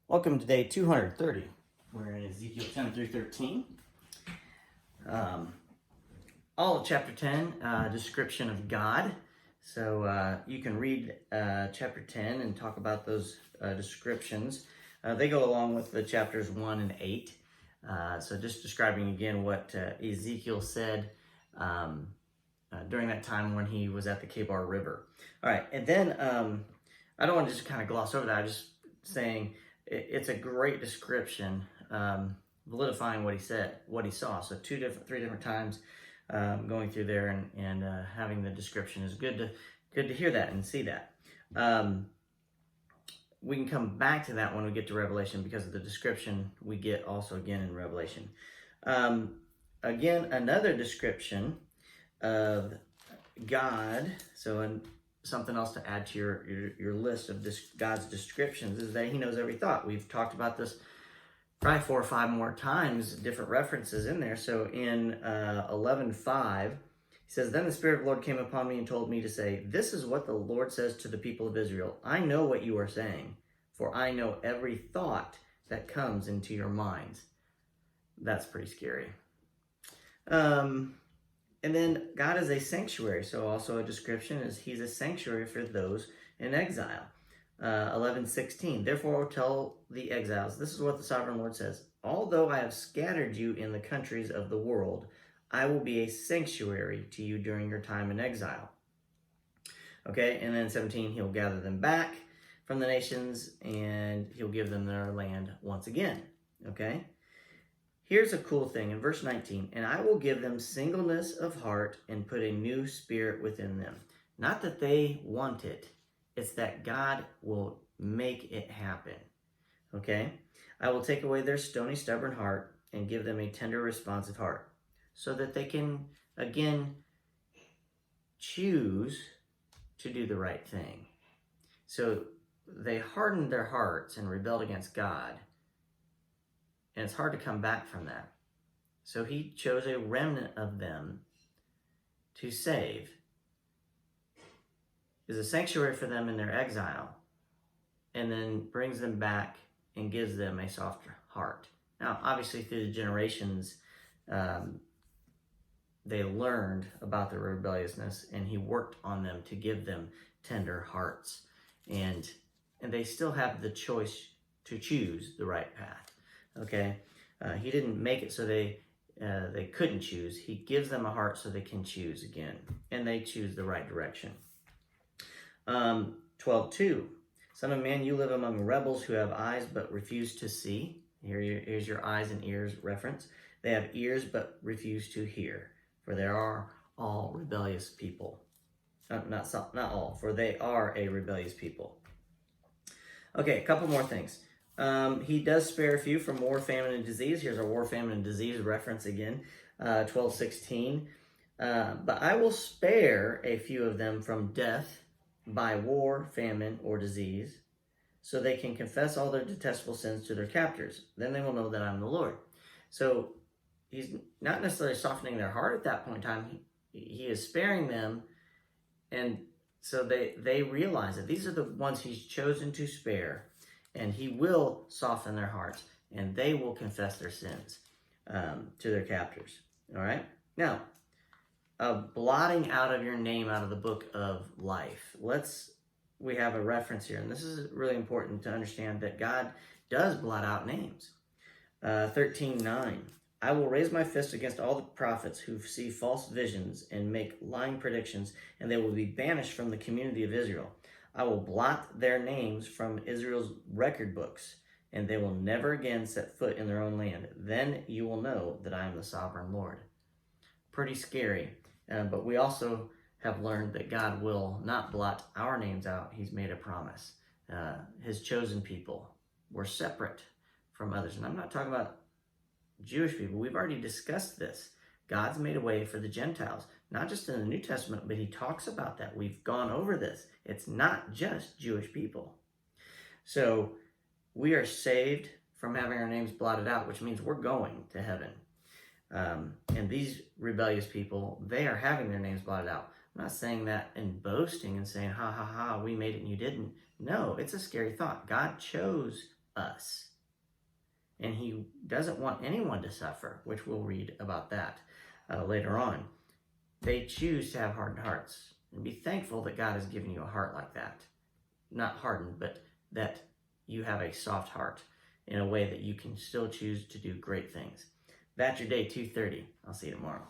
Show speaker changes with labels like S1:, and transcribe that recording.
S1: Welcome to day 230. We're in Ezekiel 10 through 13. All of chapter 10, description of God. So you can read chapter 10 and talk about those descriptions. They go along with the chapters 1 and 8. So just describing again what Ezekiel said during that time when he was at the Kebar River. All right, and then I don't want to just kind of gloss over that. I'm just saying it's a great description, validifying what he said, what he saw. So three different times going through there and having the description is good to hear that and see that. We can come back to that when we get to Revelation because of the description we get also again in Revelation. Again, another description of God. So something else to add to your list of God's descriptions is that he knows every thought. We've talked about this probably 4 or 5 more times, different references in there. So in 11:5, he says, "Then the Spirit of the Lord came upon me and told me to say, 'This is what the Lord says to the people of Israel. I know what you are saying, for I know every thought that comes into your minds.'" That's pretty scary. And then God is a sanctuary. So also a description is he's a sanctuary for those in exile. 11:16, "Therefore I will tell the exiles, this is what the sovereign Lord says. Although I have scattered you in the countries of the world, I will be a sanctuary to you during your time in exile." Okay, and then 17, he'll gather them back from the nations and he'll give them their land once again. Okay. Here's a cool thing in verse 19, "And I will give them singleness of heart and put a new spirit within them." Not that they want it, it's that God will make it happen. Okay? "I will take away their stony, stubborn heart and give them a tender, responsive heart," so that they can, again, choose to do the right thing. So they hardened their hearts and rebelled against God. And it's hard to come back from that. So he chose a remnant of them to save. Is a sanctuary for them in their exile. And then brings them back and gives them a soft heart. Now, obviously through the generations, they learned about their rebelliousness and he worked on them to give them tender hearts. And they still have the choice to choose the right path. Okay, he didn't make it so they couldn't choose. He gives them a heart so they can choose again, and they choose the right direction. 12:2, "Son of man, you live among rebels who have eyes but refuse to see." Here's your eyes and ears reference. "They have ears but refuse to hear, for they are all rebellious people." Not all, for they are a rebellious people. Okay, a couple more things. He does spare a few from war, famine, and disease. Here's our war, famine, and disease reference again, 12:16. "But I will spare a few of them from death by war, famine, or disease, so they can confess all their detestable sins to their captors. Then they will know that I'm the Lord." So he's not necessarily softening their heart at that point in time. He is sparing them, and so they realize that these are the ones he's chosen to spare. And he will soften their hearts, and they will confess their sins to their captors. All right? Now, blotting out of your name out of the book of life. We have a reference here, and this is really important to understand that God does blot out names. 13:9, "I will raise my fist against all the prophets who see false visions and make lying predictions, and they will be banished from the community of Israel. I will blot their names from Israel's record books, and they will never again set foot in their own land. Then you will know that I am the sovereign Lord." Pretty scary, but we also have learned that God will not blot our names out. He's made a promise. His chosen people were separate from others. And I'm not talking about Jewish people. We've already discussed this. God's made a way for the Gentiles, not just in the New Testament, but he talks about that. We've gone over this. It's not just Jewish people. So we are saved from having our names blotted out, which means we're going to heaven. And these rebellious people, they are having their names blotted out. I'm not saying that in boasting and saying, ha, ha, ha, we made it and you didn't. No, it's a scary thought. God chose us. And he doesn't want anyone to suffer, which we'll read about that later on. They choose to have hardened hearts. And be thankful that God has given you a heart like that. Not hardened, but that you have a soft heart in a way that you can still choose to do great things. That's your day 230. I'll see you tomorrow.